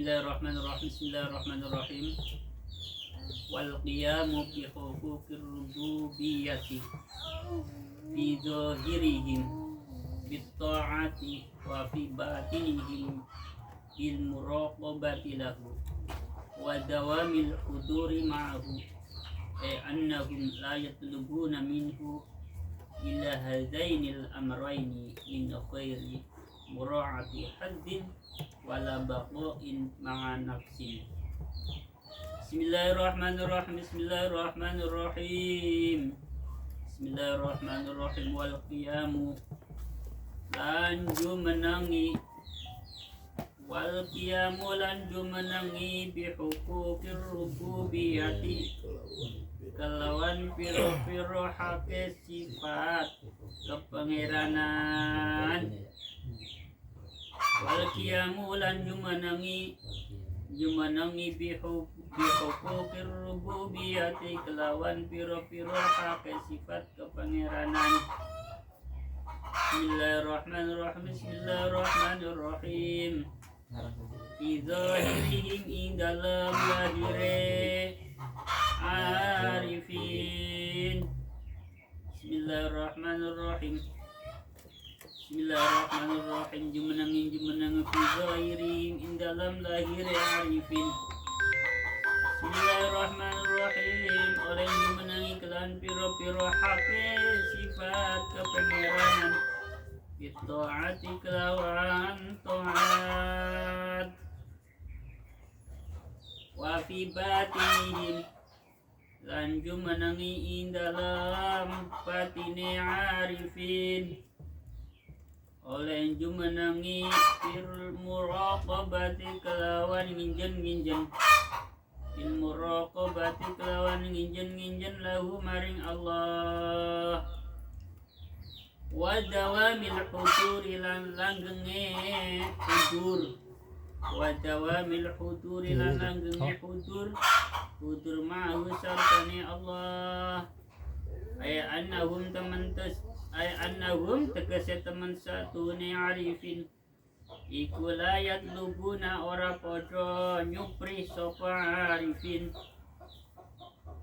Bismillahirrahmanirrahim. Wal qiyamu bi huquqir rububiyyati fi zahirihim bit ta'ati wa fi batinihim bil muraqabati lahu wa dawamil huduri ma'ahu annahum la yatlubuna minhu illa hadainil amrayni min khairi mura'ati haddin wala baqa'in ma'a nafsin. Bismillahirrahmanirrahim. Bismillahirrahmanirrahim. Wal qiyamu lan jumenangi bi huquqir rububiyyati kelawan piro-piro hake sifat kepangeranan. Wal qiyamu lan jumenangi bi huquqir rububiyyati kelawan piro-piro hake sifat kepangeranan. Bismillahirrahmanirrahim. Izahirihim ing dalam lahire arifin. Bismillahirrahmanirrahim. Jumenangin fi zahirihim ing dalam lahire arifin. Bismillahirrahmanirrahim. Oleh jumenangi kelan piro-piro hake sifat kepangeranan. Bitta'ati kelawan ta'at wa fi batinihim lan jumenangi ing dalam batine arifin. Oleh jumenangi fil muraqabati kelawan nginjen fil muraqabati kelawan nginjen lahu maring Allah. Wa dawamil huduri lan langgenge hudur. Wa dawamil huduri lan langgenge hudur ma'ahu sartani Allah. Ay annahum tegese teman satune arifin iku la yatlubuna ora padha nyupri sapa arifin,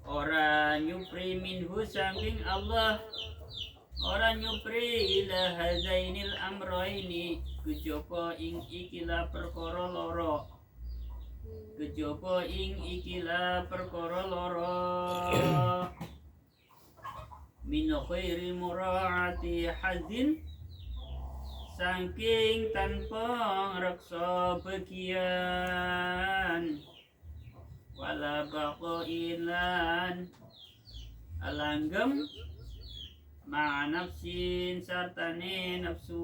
ora nyupri minhu saking Allah, ora nyupri ila hadainil amraini kejaba ing ikilah perkara loro, min khairi mura'ati hazin saking tanpa raksa bagian, wala baqailan alanggam ma'a nafsin sartane nafsu.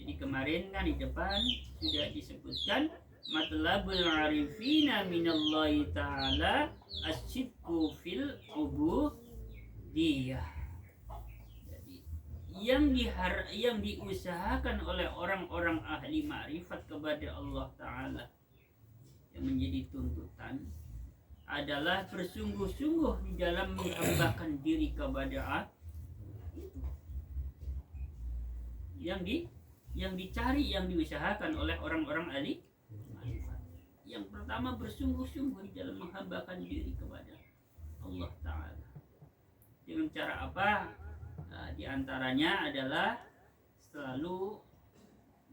Jadi kemarin kan di depan sudah disebutkan matlabul arifina minallahi ta'ala asyidku fil ubudiyyah. Jadi yang diusahakan oleh orang-orang ahli ma'rifat kepada Allah Ta'ala yang menjadi tuntutan adalah bersungguh-sungguh di dalam menghambakan diri kepada itu. Yang dicari, yang diusahakan oleh orang-orang ahli ma'rifat. Yang pertama bersungguh-sungguh di dalam menghambakan diri kepada Allah Ta'ala. Dengan cara apa? Nah, di antaranya adalah selalu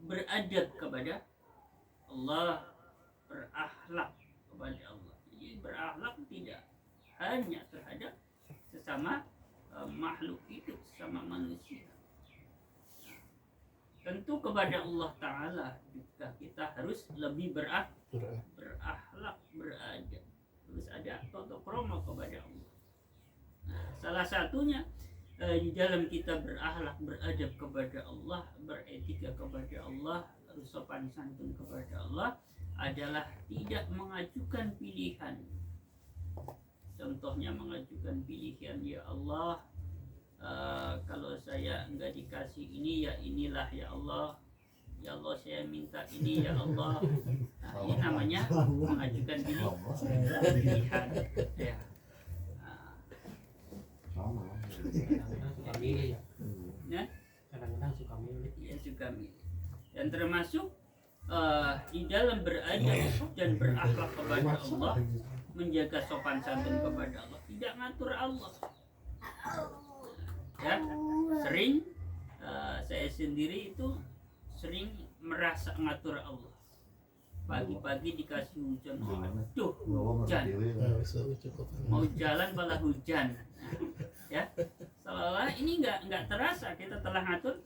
beradab kepada Allah, berakhlak kepada Allah. Jadi berakhlak tidak hanya terhadap sesama makhluk hidup, sesama manusia. Nah, tentu kepada Allah Ta'ala juga kita harus lebih berakhlak, beradab, harus ada tata krama kepada Allah. Nah, salah satunya di dalam kita berakhlak, beradab kepada Allah, beretika kepada Allah, harus sopan santun kepada Allah adalah tidak mengajukan pilihan. Contohnya mengajukan pilihan, ya Allah, kalau saya enggak dikasih ini ya inilah ya Allah. Ya Allah saya minta ini ya Allah. Nah, ini namanya mengajukan pilihan. Ya. Suka milih ya. Ya? Kadang-kadang suka milih. Ya suka milih. Dan termasuk di dalam beradab dan berakhlak kepada Allah, menjaga sopan santun kepada Allah, tidak ngatur Allah. Ya, sering saya sendiri itu sering merasa ngatur Allah. Pagi-pagi dikasih hujan, aduh hujan, mau jalan malah hujan. Ya, seolah ini nggak terasa kita telah ngatur.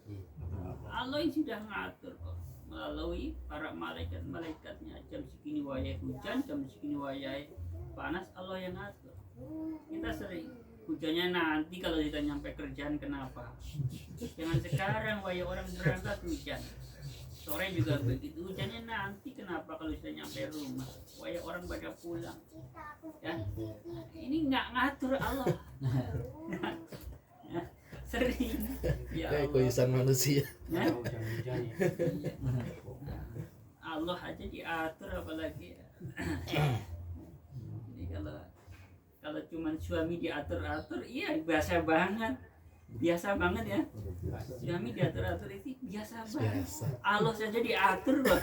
Allah yang sudah ngatur kok melalui para malaikat-malaikatnya. Jam segini wayai hujan, jam segini wayai panas, Allah yang ngatur. Kita sering hujannya nanti kalau kita nyampe kerjaan, kenapa? Jangan sekarang wayai orang berangkat hujan. Sore juga begitu, hujannya nanti, kenapa kalau sudah nyampe rumah wayai orang pada pulang. Ya, ini nggak ngatur Allah. Sering ya Allah. Egoisan manusia. Ya? Allah aja diatur apalagi ya. Jadi kalau cuman suami diatur-atur, iya biasa banget ya. Suami diatur-atur itu biasa banget. Allah saja diatur kok.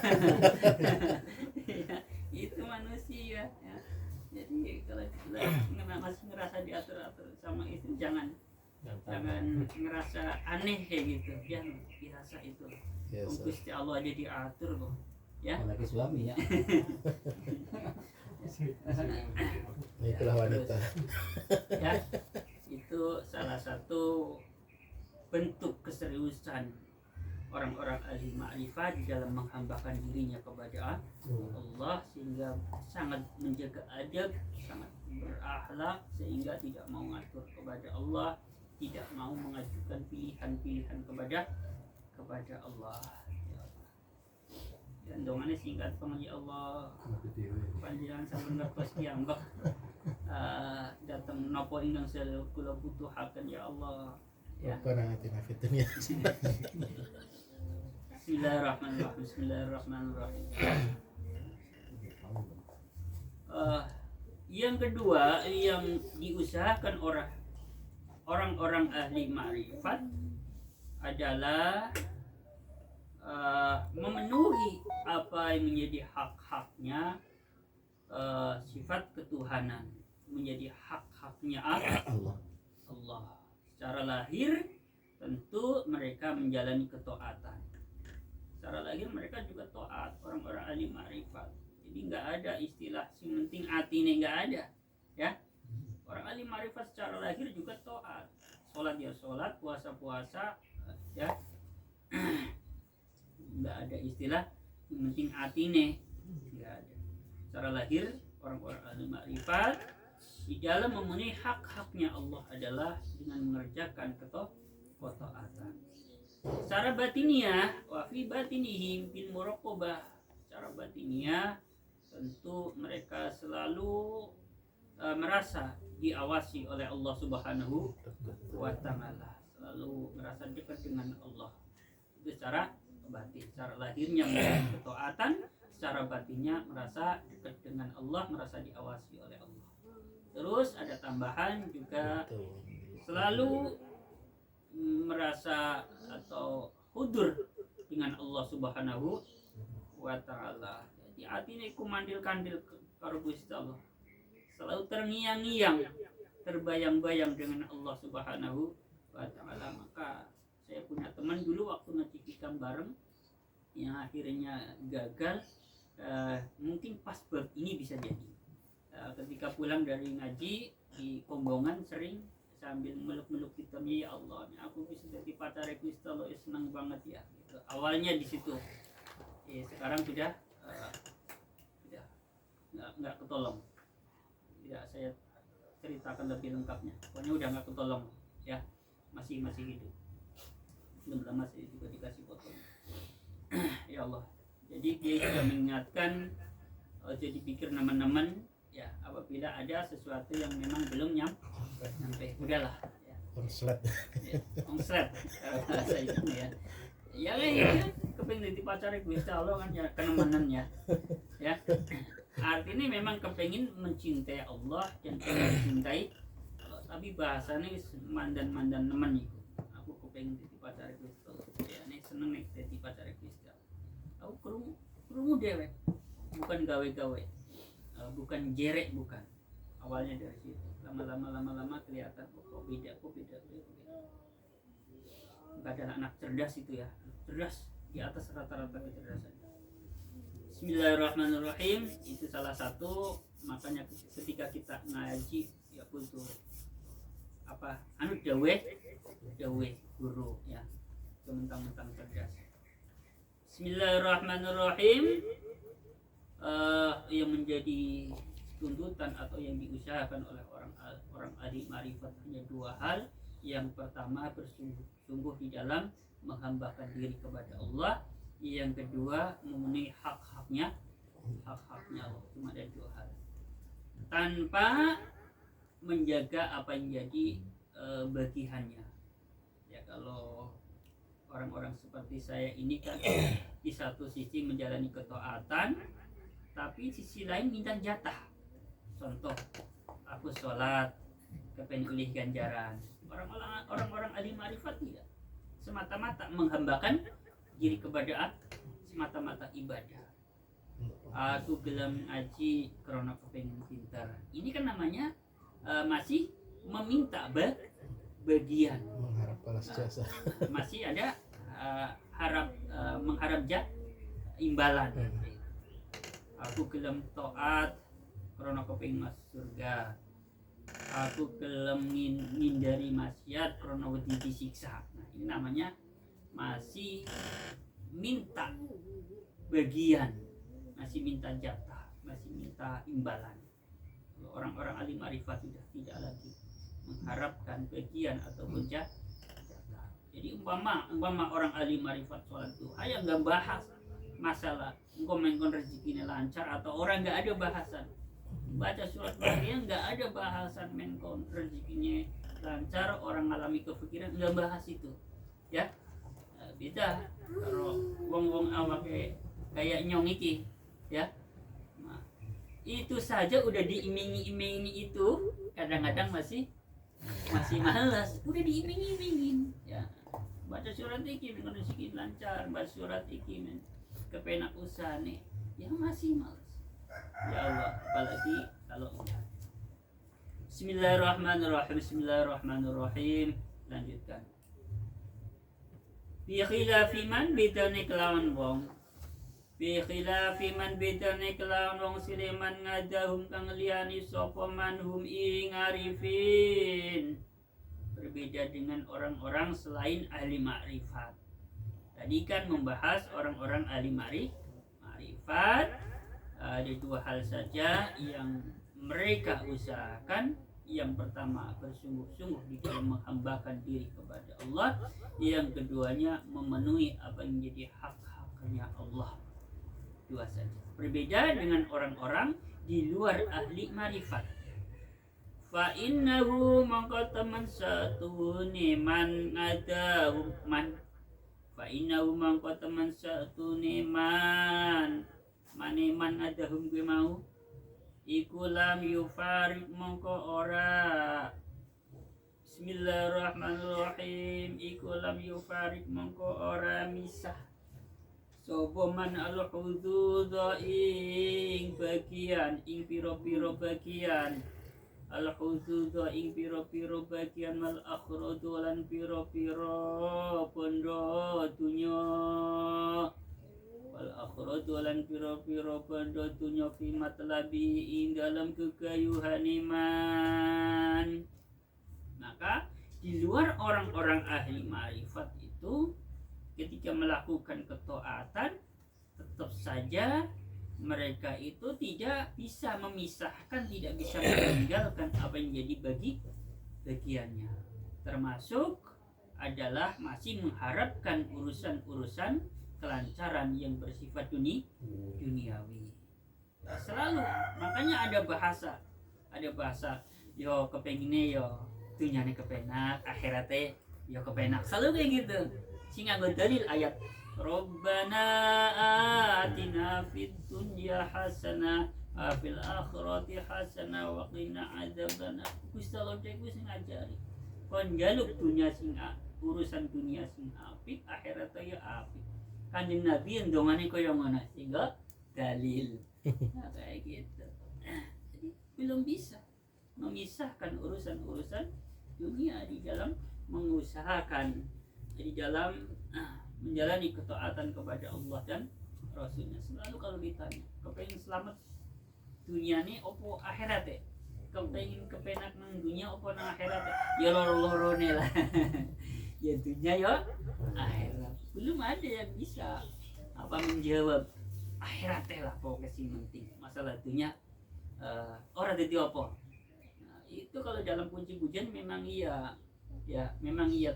Ya, itu manusia ya. Jadi kalau kita masih ngerasa diatur-atur sama istri, jangan ngerasa aneh kayak gitu. Jangan dirasa itu. Gusti Allah aja diatur kok. Ya. Apalagi suami ya. Itulah wanita. Ya, itu salah satu bentuk keseriusan orang-orang ahli ma'rifat di dalam menghambakan dirinya kepada Allah, sehingga sangat menjaga adab, sangat berakhlak, sehingga tidak mau ngatur kepada Allah, tidak mau mengajukan pilihan-pilihan kepada Allah. Dan dongannya singkat pengen, ya Allah panjenengan sampun ngertos kiambak datang napa ingkang saya kula butuhaken ya Allah. Ya. Bismillahirrahmanirrahim. Yang kedua yang diusahakan orang-orang ahli ma'rifat adalah memenuhi apa yang menjadi hak-haknya sifat ketuhanan, menjadi hak-haknya Allah. Secara lahir tentu mereka menjalani ketaatan. Secara lahir mereka juga taat, orang-orang ahli ma'rifat. Jadi nggak ada istilah si penting atine, nggak ada, ya. Orang ahli ma'rifat secara lahir juga taat, sholat ya sholat, puasa ya. Nggak ada istilah yang penting atine, nggak ada. Secara lahir orang-orang ahli ma'rifat di dalam memenuhi hak-haknya Allah adalah dengan mengerjakan ketaatan. Secara batiniah, wa fi batinihim bil muraqabah. Secara batiniah tentu mereka selalu merasa diawasi oleh Allah Subhanahu wa taala, selalu merasa dekat dengan Allah. Itu secara batin. Secara lahirnya merasa ketaatan, secara batinnya merasa dekat dengan Allah, merasa diawasi oleh Allah. Terus ada tambahan juga selalu merasa atau hudur dengan Allah Subhanahu wa taala. Jadi hatinya kumandil kandil karo Gusti Allah. Selalu terngiang-ngiang, terbayang-bayang dengan Allah Subhanahu wa taala. Maka saya punya teman dulu waktu ngaji hikam bareng yang akhirnya gagal, mungkin pas bab ini bisa jadi. Ketika pulang dari ngaji di Kombongan sering sambil meluk-meluk hitamnya, ya Allah, aku bisa jadi pacar Gusti Allah, senang banget ya. Gitu. Awalnya di situ, sekarang sudah nggak ketolong. Tidak saya ceritakan lebih lengkapnya. Pokoknya udah nggak ketolong, ya, masih hidup. Belum lama saya juga dikasih fotonya. Ya Allah. Jadi dia juga mengingatkan, jadi pikir teman-teman, ya apabila ada sesuatu yang memang belum nyampe, udahlah. Ya. Konslet. Konslet kalau bahasa itu ya. Ya kepengen jadi pacar Gusti Allah kan ya kenemenan ya. Ya. Artinya memang kepengen mencintai Allah dan mencintai Allah, tapi bahasanya mandan teman itu. Aku kepengen jadi pacar Gusti Allah. Ya, nih seneng nih jadi pacar Gusti Allah. Aku kurung krungu dewek, bukan gawe-gawe, bukan jerek, bukan. Awalnya dari situ, lama-lama kelihatan kok beda. Nggak ada anak cerdas itu ya, cerdas di atas rata-rata kecerdasan. Bismillahirrahmanirrahim, itu salah satu. Makanya ketika kita ngaji ya butuh apa dawe guru ya, mentang-mentang cerdas. Bismillahirrahmanirrahim. Yang menjadi tuntutan atau yang diusahakan oleh orang ahli ma'rifat hanya dua hal. Yang pertama, bersungguh-sungguh di dalam menghambakan diri kepada Allah. Yang kedua, memenuhi hak-haknya Allah. Cuma ada dua hal, tanpa menjaga apa yang jadi bagiannya. Ya, kalau orang-orang seperti saya ini kan di satu sisi menjalani ketaatan, tapi sisi lain minta jatah. Contoh, aku sholat kepengen ulih ganjaran. Orang-orang ahli ma'rifat tidak semata-mata menghambakan diri kepada semata-mata ibadah. Aku gelem ngaji karena kepengen pintar. Ini kan namanya masih meminta bagian, Mengharap balas jasa. masih ada mengharap imbalan. Aku gelem taat karena kepengen masuk surga. Aku gelem ngindari maksiat karena wedi disiksa. Nah, ini namanya masih minta bagian, masih minta jatah, masih minta imbalan. Orang-orang ahli ma'rifat sudah tidak lagi mengharapkan bagian ataupun jatah. Jadi umpama orang ahli ma'rifat sholat duha yang nggak bahas masalah engkau rezekinya lancar atau orang nggak ada bahasan baca surat Maryam, nggak ada bahasan menkon rezekinya lancar, orang ngalami kefikiran, nggak bahas itu ya. Beda kalau wong awak kayak nyong iki ya. Nah, itu saja udah diiming-imingi, itu kadang-kadang masih malas, udah diiming-imingin ya. Baca surat iki menkon rezeki lancar, baca surat iki kepenak usaha nih ya, masih malas. Ya Allah, apalagi kalau Bismillahirrahmanirrahim. Lanjutkan. Bi khilafi man bedane kelawan wong. Bi khilafi man bedane kelawan wong sileman ngadahum kang liyani sapa manhum ing arifin. Berbeda dengan orang-orang selain ahli ma'rifat. Tadi kan membahas orang-orang ahli ma'rifat. Ada dua hal saja yang mereka usahakan. Yang pertama, bersungguh-sungguh di dalam menghambakan diri kepada Allah. Yang keduanya, memenuhi apa yang menjadi hak-haknya Allah. Dua saja. Berbeda dengan orang-orang di luar ahli marifat. Fa innahu mangka teman satu man adahu man. Fa innahu mangka teman satu man. Maneman adahum gue mau iku lam yufarik mongko ora. Bismillahirrahmanirrahim. Iku lam yufarik mongko ora misah sapa man al hudud ing bagian, ing piro-piro bagian, al hudud ing piro-piro bagian, mal akhrad lan piro-piro pondo dunya, wal akhradu lan piro-piro bando dunya fi matlabi ing dalam kegayuhan iman. Maka di luar orang-orang ahli ma'rifat itu ketika melakukan ketaatan, tetap saja mereka itu tidak bisa memisahkan, tidak bisa meninggalkan apa yang jadi bagiannya, termasuk adalah masih mengharapkan urusan-urusan kelancaran yang bersifat duniawi. Ya, selalu, makanya ada bahasa yo kepenginnya yo dunyane kepenak, akhiratnya yo kepenak, selalu kayak gitu. Sehingga dalil ayat Rabbana atina fid dunya hasanah fil akhirati hasanah wa qina adzabannar. Gusti Allah dewe sing ngajari kon njaluk dunya sing urusan dunia sing apik, akhirat ya apik. Kanjeng Nabi yang dongane koyo ngono sehingga dalil. Nah, kayak gitu. Jadi belum bisa memisahkan urusan-urusan dunia di dalam mengusahakan di dalam menjalani ketaatan kepada Allah dan Rasulnya. Selalu kalau ditanya kepengen selamat dunia nih opo akhirat ya, kepengen kepenak nang dunia opo nang akhirat ya, loro-lorone lah. Ya dunia ya akhirat. Belum ada yang bisa menjawab akhirat lah pokoknya sing penting. Masalah dunia ora dadi apa. Nah, itu kalau dalam kunci pujian memang iya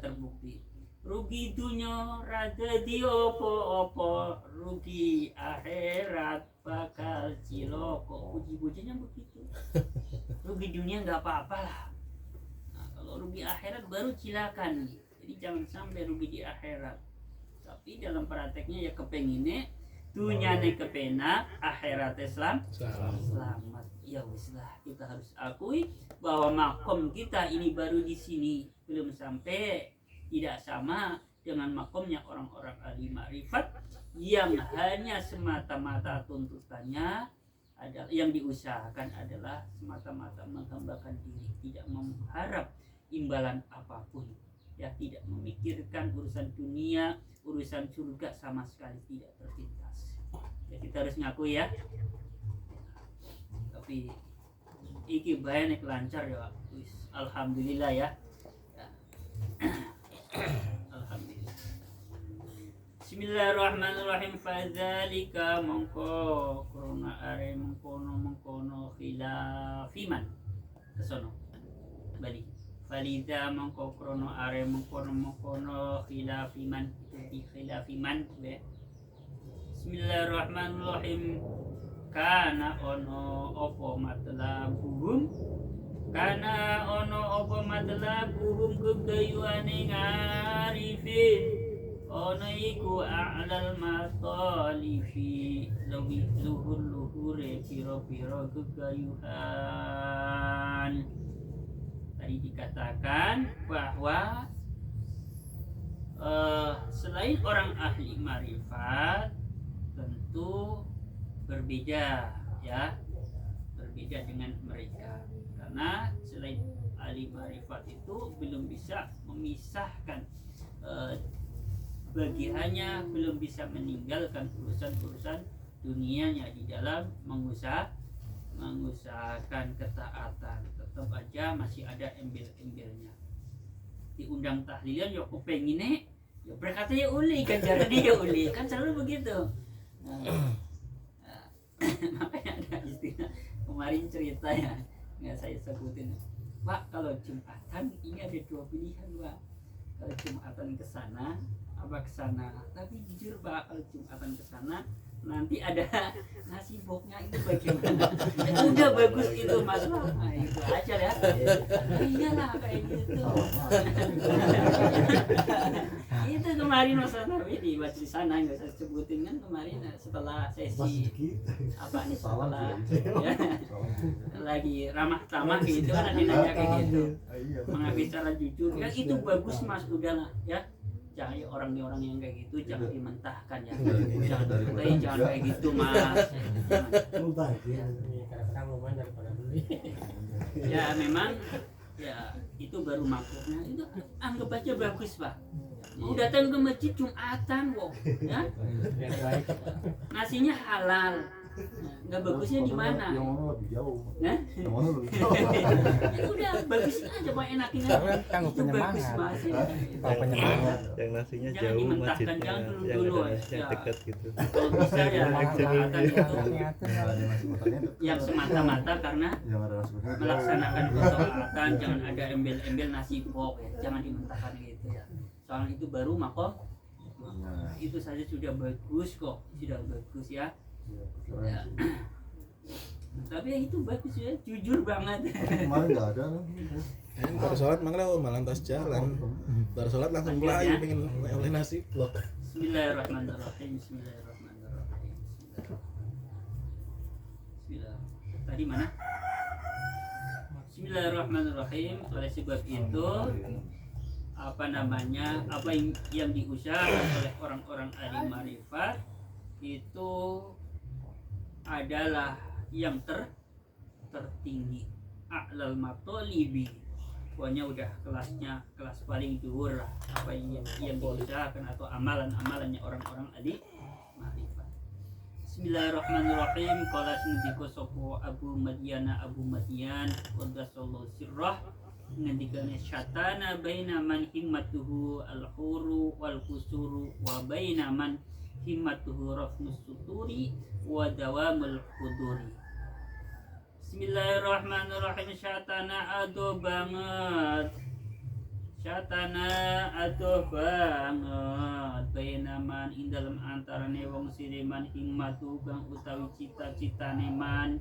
terbukti. Rugi dunia rada di opo-opo, rugi akhirat bakal ciloko. Puji-pujinya begitu. Rugi dunia nggak apa-apa lah. Nah, kalau rugi akhirat baru cilakan. Jadi jangan sampai rugi di akhirat. Tapi dalam prakteknya ya kepenginnya dunia nih kepenak, akhirat selamat. Ya wis lah, kita harus akui bahwa makom kita ini baru di sini, belum sampai, tidak sama dengan makomnya orang-orang ahli ma'rifat yang hanya semata-mata tuntutannya adalah yang diusahakan adalah semata-mata menghambakan diri, tidak mengharap imbalan apapun, ya tidak memikirkan urusan dunia, urusan surga sama sekali tidak terlintas. Ya, kita harus ngaku ya. Tapi iki banyak lancar ya, alhamdulillah ya. Alhamdulillah. Bismillahirrahmanirrahim. Fadzalika mongko korona are mengkono khilafiman kesono balik. Faliza mongko krono are mengkono khilafiman di khilafiman ya. Bismillahirrahmanirrahim. Kana ono opo matlabuhum kegayuane ngarifin ono iku a'lal matalifi lebih luhur-luhure piro-piro kegayuhan. Tadi dikatakan bahwa selain orang ahli marifat tentu berbeda ya, berbeda dengan mereka karena selain ahli marifat itu belum bisa memisahkan bagiannya, belum bisa meninggalkan urusan-urusan dunianya di dalam mengusahakan ketaatan, tetap aja masih ada embel-embelnya. Diundang tahlilan ya pengennya ya berkata ya uli kan, caranya ya uli kan selalu begitu. Makanya ada istilah kemarin cerita ya, nggak saya sebutin, Pak kalau Jumatan ini ada dua pilihan Pak, kalau Jumatan ke sana apa ke sana, tapi jujur Pak kalau Jumatan ke sana nanti ada nasi boknya itu bagaimana? Udah bagus itu Mas, nah, itu aja ya. Iyalah kayak gitu. Itu kemarin Mas Nabi di di sana nggak saya sebutin kan kemarin setelah sesi apa nih setelah ya, lagi ramah tamah gitu kan ada nanya kayak gitu, mengaku secara jujur kan itu bagus Mas, udahlah ya. Jangan orang-orang yang kayak gitu jangan dimentahkan ya. Jangan kayak gitu Mas. Ya memang ya itu baru makhluknya itu anggap aja bagus Pak. Mau datang ke masjid Jumatan kok ya. Nasinya halal. Nggak bagusnya di mana? Yang mana lebih jauh? Nah? Yang mana lebih jauh? Ya udah bagus aja Pak, enakin aja. Tangguh penyemangat. Penyemangat. Yang nasinya Jangan jauh dimentahkan, masjidnya, jangan yang dulu-dulu ada ya. nasinya dekat gitu. Kalau bisa ya ketaatan itu Yang ada nasi makannya dekat. yang semata-mata karena Yang ada nasi makannya melaksanakan ketaatan, jangan ada embel-embel nasi pok ya. Jangan dimentahkan gitu ya. Soalnya itu baru makom. Nah, Itu saja sudah bagus kok, sudah bagus ya. keren Ya. sih. Tapi ya itu bagus ya, jujur banget. Kemarin nggak ada kan? Kan baru sholat malah tas jalan. Baru sholat langsung melayu pengen oleh nasi blok. Bismillahirrahmanirrahim. Bismillah. Tadi mana? Bismillahirrahmanirrahim. Oleh sebab itu apa yang diusahakan oleh orang-orang ahli marifat itu adalah yang tertinggi, a'lal matolibi, pokoknya udah kelas paling dhuwur lah apa yang diusahakan atau amalan-amalannya orang-orang ahli marifat. Bismillahirrahmanirrahim. Qala sindiko sopo Abu Madyan qaddasallahu sirrah, ngendikane syatana baina man himmatuhu al-huru wal kusuru wa baina man himmatuhu rafnus suturi wa dawamul huduri. Bismillahirrahmanirrahim. Syatana ado banget baina man ing dalem antarane wong siriman himmatu kang utawi cita-citane man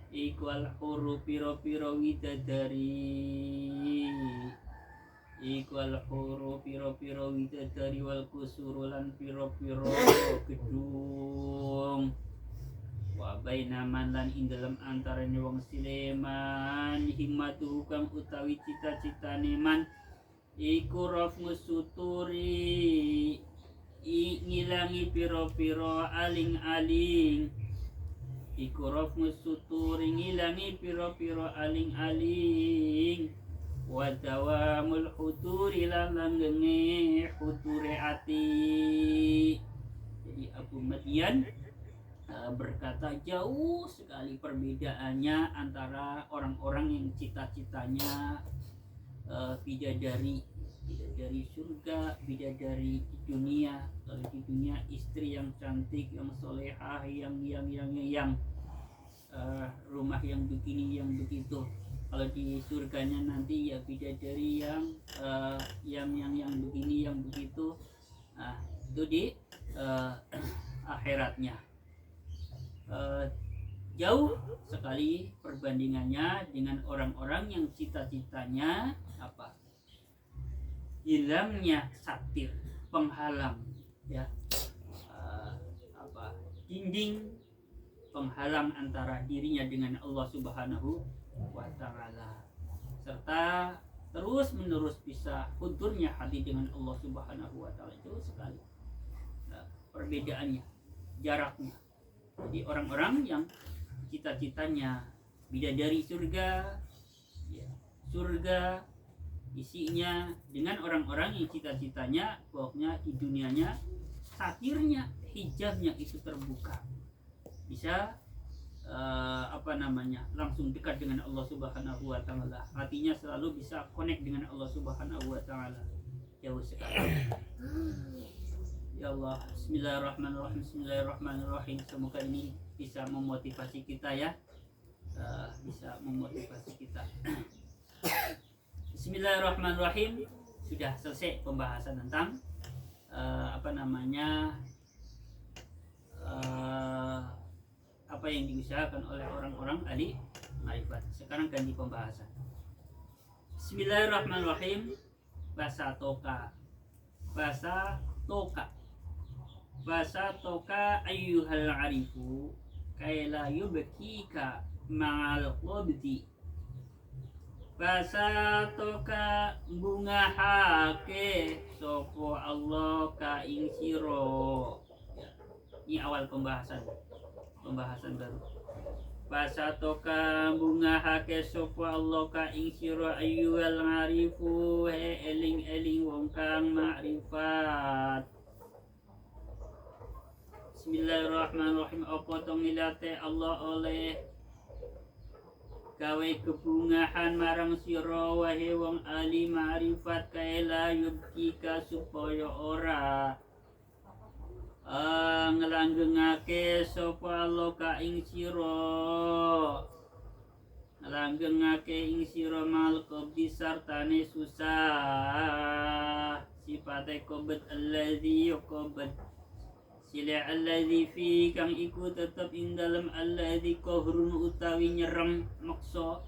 iku al-huru piro-piro widadari, wal kusuru lan piro-piro gedung. Wa bainaman lan ing dalem antarane wong sileman himmatu kang utawi cita-citane man iku rafmus suturi, ngilangi piro-piro aling-aling. Iku rafmus suturi, ngilangi piro-piro aling-aling. Wa dawamul huturi, lan langgenge huture ati. Jadi Abu Madyan berkata jauh sekali perbedaannya antara orang-orang yang cita-citanya bidadari surga, bidadari di dunia. Kalau di dunia istri yang cantik, yang solehah, yang rumah yang begini, yang begitu. Kalau di surganya nanti ya bidadari yang begini, yang begitu. Nah, itu di akhiratnya. Jauh sekali perbandingannya dengan orang-orang yang cita-citanya apa? Hilangnya satir, penghalang, ya, dinding penghalang antara dirinya dengan Allah Subhanahu wa Ta'ala, serta terus menerus bisa hudurnya hati dengan Allah Subhanahu wa Ta'ala. Jauh sekali perbedaannya, jaraknya. Jadi orang-orang yang cita-citanya bidadari surga, ya, surga isinya, dengan orang-orang yang cita-citanya pokoknya di dunianya satirnya, hijabnya itu terbuka, bisa langsung dekat dengan Allah Subhanahu wa Ta'ala, hatinya selalu bisa connect dengan Allah Subhanahu wa Ta'ala. Jauh sekali. Ya Allah, Bismillahirrahmanirrahim. Semoga ini bisa memotivasi kita, ya, bisa memotivasi kita. Bismillahirrahmanirrahim. Sudah selesai pembahasan tentang apa yang diusahakan oleh orang-orang ahli marifat. Sekarang ganti pembahasan. Bismillahirrahmanirrahim. Bahasa toka ayyuhal arifu kaila yubkika ma'al qabdi. Bahasa toka bunga hake sopo Allah ka ing siro. Ini awal pembahasan baru. Bahasa toka bunga hake sopo Allah ka ing siro ayyuhal arifu he eling wong kang ma'rifat. Bismillahirrahmanirrahim. Apa to ngilate Allah oleh gawe kebungahan marang sira wae wong ahli ma'rifat kaila yubkika supaya ora ngelanggengake sapa Allah ka ing sira, ngelanggengake ing sira mal qabdi sartane susah. Sifate qabd allazi yuqbad sila alladzi fi kang iku tetep ing dalem alladzi qahrun utawi nyerem, maksa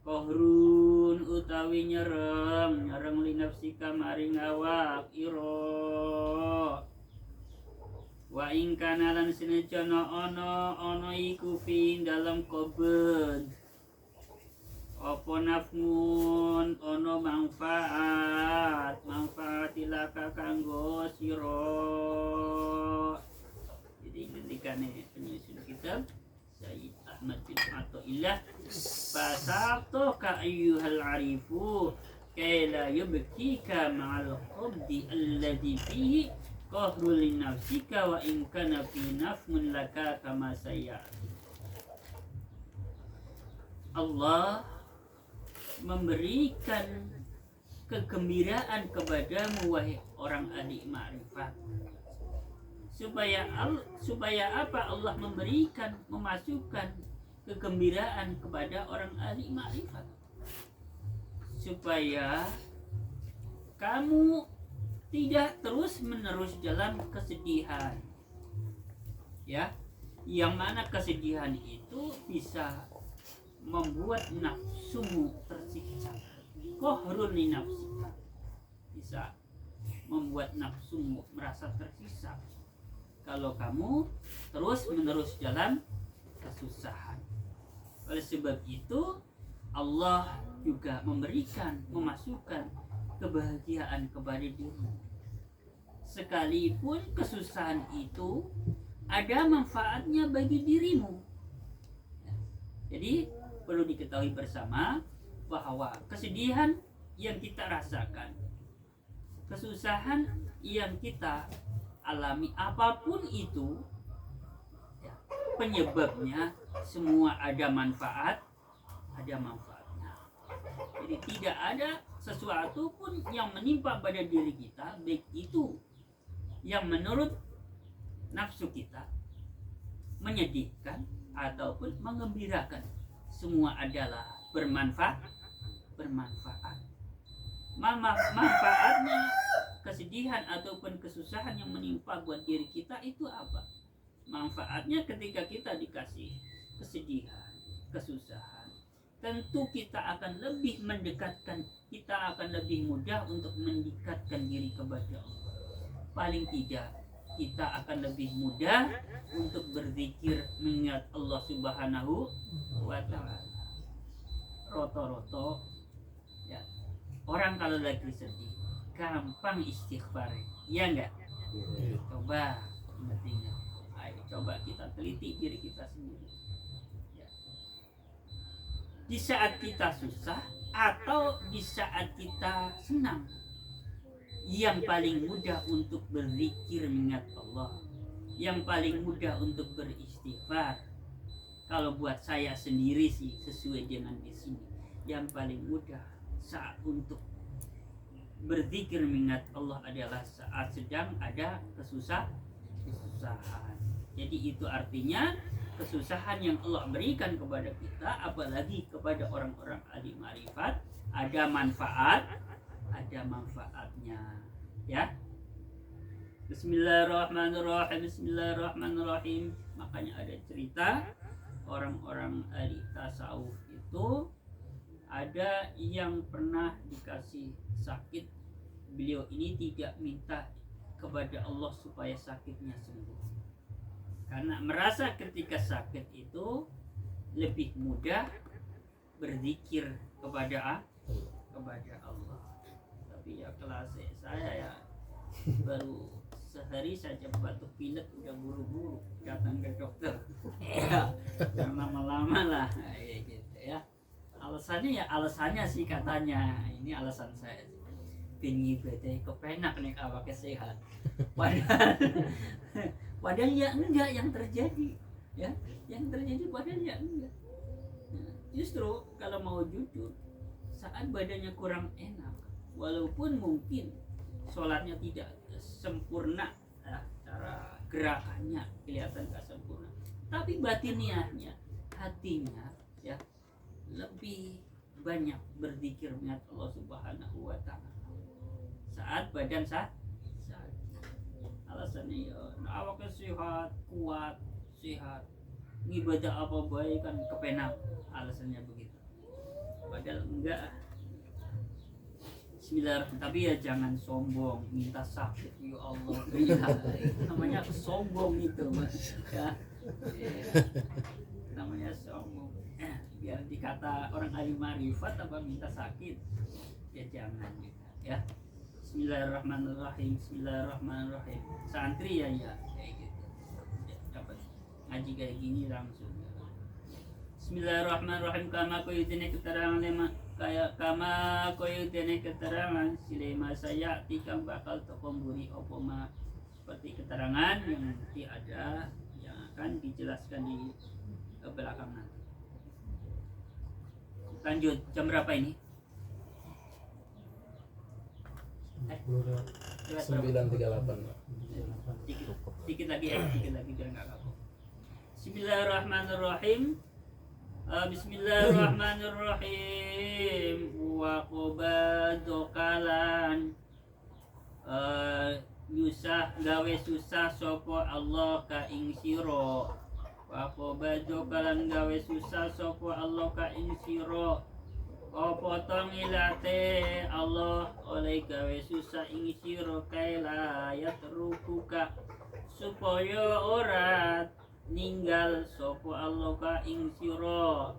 qahrun utawi nyerem li nafsika maring awak ira. Wa ing kana lan senejana ana iku fi dalem qabd apa nafmun ono manfaat ilaka kanggo sira. Jadi ngendikane penyusun kitab Sayyid Ahmad bin Athaillah, fasabtu ka ayyuhal arifu kay la yubkika ma'al qabdi alladhi fihi qahru li nafsika wa in kana fi nafmun laka kama sayati. Allah memberikan kegembiraan kepadamu wahai orang ahli ma'rifat. Supaya apa? Allah memberikan, memasukkan kegembiraan kepada orang ahli ma'rifat. Supaya kamu tidak terus-menerus dalam kesedihan. Ya, yang mana kesedihan itu bisa membuat nafsumu tersiksa. Qahrun li nafsika, bisa membuat nafsumu merasa tersiksa kalau kamu terus-menerus dalam kesusahan. Oleh sebab itu Allah juga memasukkan kebahagiaan kepada dirimu. Sekalipun kesusahan itu ada manfaatnya bagi dirimu. Jadi perlu diketahui bersama bahwa kesedihan yang kita rasakan, kesusahan yang kita alami, apapun itu ya, penyebabnya semua ada manfaatnya. Jadi tidak ada sesuatu pun yang menimpa pada diri kita, baik itu yang menurut nafsu kita menyedihkan ataupun menggembirakan, semua adalah bermanfaat. Manfaatnya kesedihan ataupun kesusahan yang menimpa buat diri kita itu apa? Manfaatnya ketika kita dikasih kesedihan, kesusahan, tentu kita akan lebih mudah untuk mendekatkan diri kepada Allah. Paling tidak kita akan lebih mudah untuk berzikir mengingat Allah Subhanahu wa Ta'ala. Roto-roto ya, orang kalau lagi sedih gampang istighfar, ya enggak? Coba ingat-ingat, ayo coba kita teliti diri kita sendiri ya. Di saat kita susah atau di saat kita senang, yang paling mudah untuk berzikir mengingat Allah, yang paling mudah untuk beristighfar. Kalau buat saya sendiri sih sesuai dengan di sini, yang paling mudah saat untuk berzikir mengingat Allah adalah saat sedang ada kesusahan. Jadi itu artinya kesusahan yang Allah berikan kepada kita, apalagi kepada orang-orang ahli ma'rifat, ada manfaatnya ya. Bismillahirrahmanirrahim. Makanya ada cerita orang-orang ahli tasawuf itu ada yang pernah dikasih sakit. Beliau ini tidak minta kepada Allah supaya sakitnya sembuh, karena merasa ketika sakit itu lebih mudah berzikir kepada Allah. Tapi ya kelas saya ya baru sehari saja batuk pilek udah buru-buru datang ke dokter ya, yang lama-lama lah gitu ya. Alasannya sih katanya, ini alasan saya, pengen ibadah kepenak nih awak sehat, padahal ya enggak yang terjadi ya, padahal ya enggak. Justru kalau mau jujur, saat badannya kurang enak, walaupun mungkin sholatnya tidak sempurna ya, cara gerakannya kelihatan gak sempurna, tapi batiniahnya, hatinya ya lebih banyak berzikir mengingat Allah Subhanahu wa Ta'ala saat badan sakit. Alasannya ya awak sehat, kuat, sehat, ngibadah apa baik kan kepenak, alasannya begitu, padahal enggak. Bismillahirrahmanirrahim. Tapi ya jangan sombong minta sakit ya Allah ya, itu namanya sombong itu mas ya, namanya sombong. biar dikata orang ahli marifat apa minta sakit, ya jangan ya. Bismillahirrahmanirrahim. Bismillahirrahmanirrahim. Santri ya kayak gitu. Ya, dapat ngaji kayak gini langsung. Bismillahirrahmanirrahim. Kama koyutene keterangan lema kayak kama koyutene keterangan silema saya tikang bakal tokomburi opoma seperti keterangan yang nanti ada yang akan dijelaskan di belakang nanti. Lanjut, jam berapa ini? 9.38. Dikit lagi ya, dikit lagi biar nggak kapok. Bismillahirrahmanirrahim. Bismillahirrahmanirrahim. Wa qobadzokalan yusah gawe susah sopo Allah ka ing sira. Wa qobadzokalan gawe susah sopo Allah ka ing sira. Potong ilate Allah oleh gawe susah ing sira kaila yatrukuka supaya ora ninggal sapa Allah ka ing sira,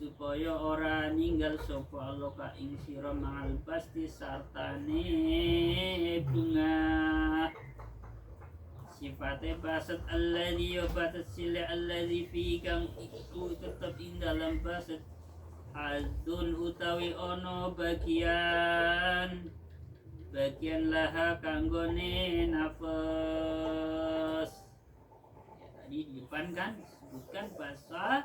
supaya ora ninggal sapa Allah ka ing sira mangal pasti sartane bunga sifatnya baset alladhi batat sila alladhi fi kang itu tetap ing dalam baset Hadun utawi ono bagian laha kanggone nafas ya, tadi di depan kan disebutkan bahasa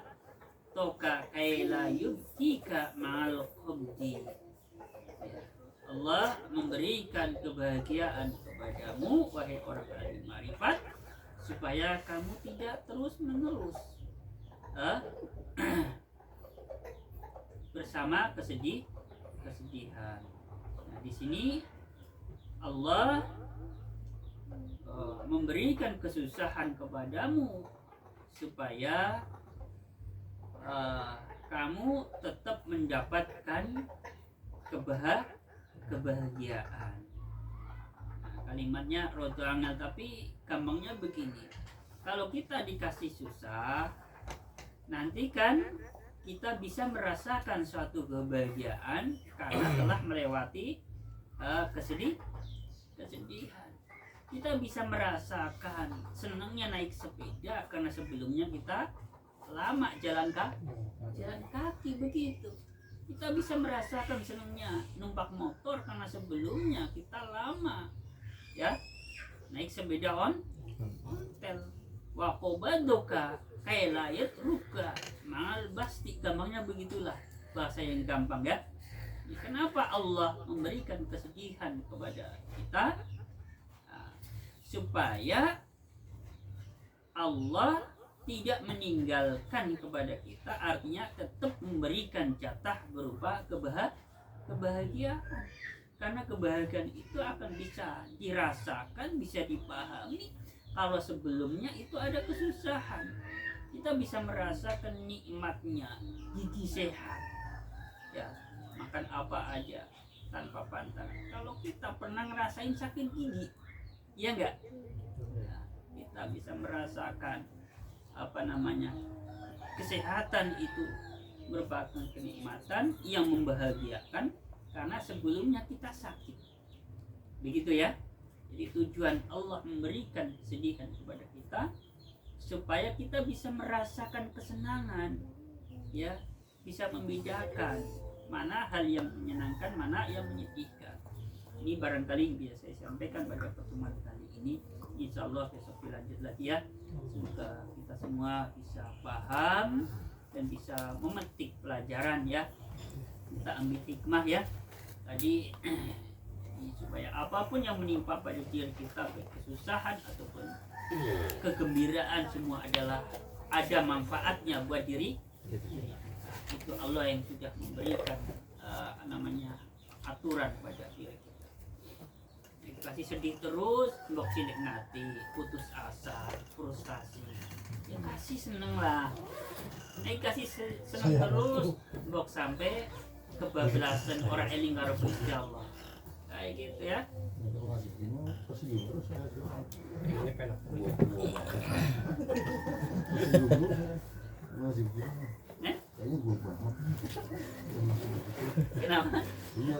toka kaila yubtika ma'al khubdi ya, Allah memberikan kebahagiaan kepadamu wahai orang ahli marifat supaya kamu tidak terus menerus bersama kesedihan. Nah, di sini Allah memberikan kesusahan kepadamu supaya kamu tetap mendapatkan kebahagiaan. Nah, kalimatnya rodo angel tapi gampangnya begini. Kalau kita dikasih susah, nanti kan kita bisa merasakan suatu kebahagiaan karena telah melewati kesedihan. Kita bisa merasakan senangnya naik sepeda karena sebelumnya kita lama jalan kaki begitu. Kita bisa merasakan senangnya numpak motor karena sebelumnya kita lama ya naik sepeda ontel. Wa qobadoka kayak layat ruka mal basti, gampangnya begitulah bahasa yang gampang ya. Kenapa Allah memberikan kesedihan kepada kita? Supaya Allah tidak meninggalkan kepada kita, artinya tetap memberikan jatah berupa kebahagiaan. Karena kebahagiaan itu akan bisa dirasakan, bisa dipahami kalau sebelumnya itu ada kesusahan. Kita bisa merasakan nikmatnya gigi sehat ya, makan apa aja tanpa pantangan. Kalau kita pernah ngerasain sakit gigi ya enggak ya, kita bisa merasakan kesehatan itu merupakan kenikmatan yang membahagiakan karena sebelumnya kita sakit begitu ya. Jadi tujuan Allah memberikan kesedihan kepada kita supaya kita bisa merasakan kesenangan ya, bisa membedakan mana hal yang menyenangkan, mana yang menyedihkan. Ini barangkali bisa saya sampaikan pada pertemuan kali ini. Insya Allah besok dilanjut lagi ya. Semoga kita semua bisa paham dan bisa memetik pelajaran ya. Kita ambil hikmah ya. Tadi supaya apapun yang menimpa pada diri kita, baik kesusahan ataupun kegembiraan, semua adalah ada manfaatnya buat diri. Itu Allah yang sudah memberikan aturan pada diri kita. Kasih sedih terus, mbok silik nanti, putus asa, frustasi. Ya kasih seneng lah. Kasih seneng terus, mbok sampai kebablasan orang eling karo Gusti Allah. Kayak gitu ya. Kayaknya gue banget. Kenapa? Iya,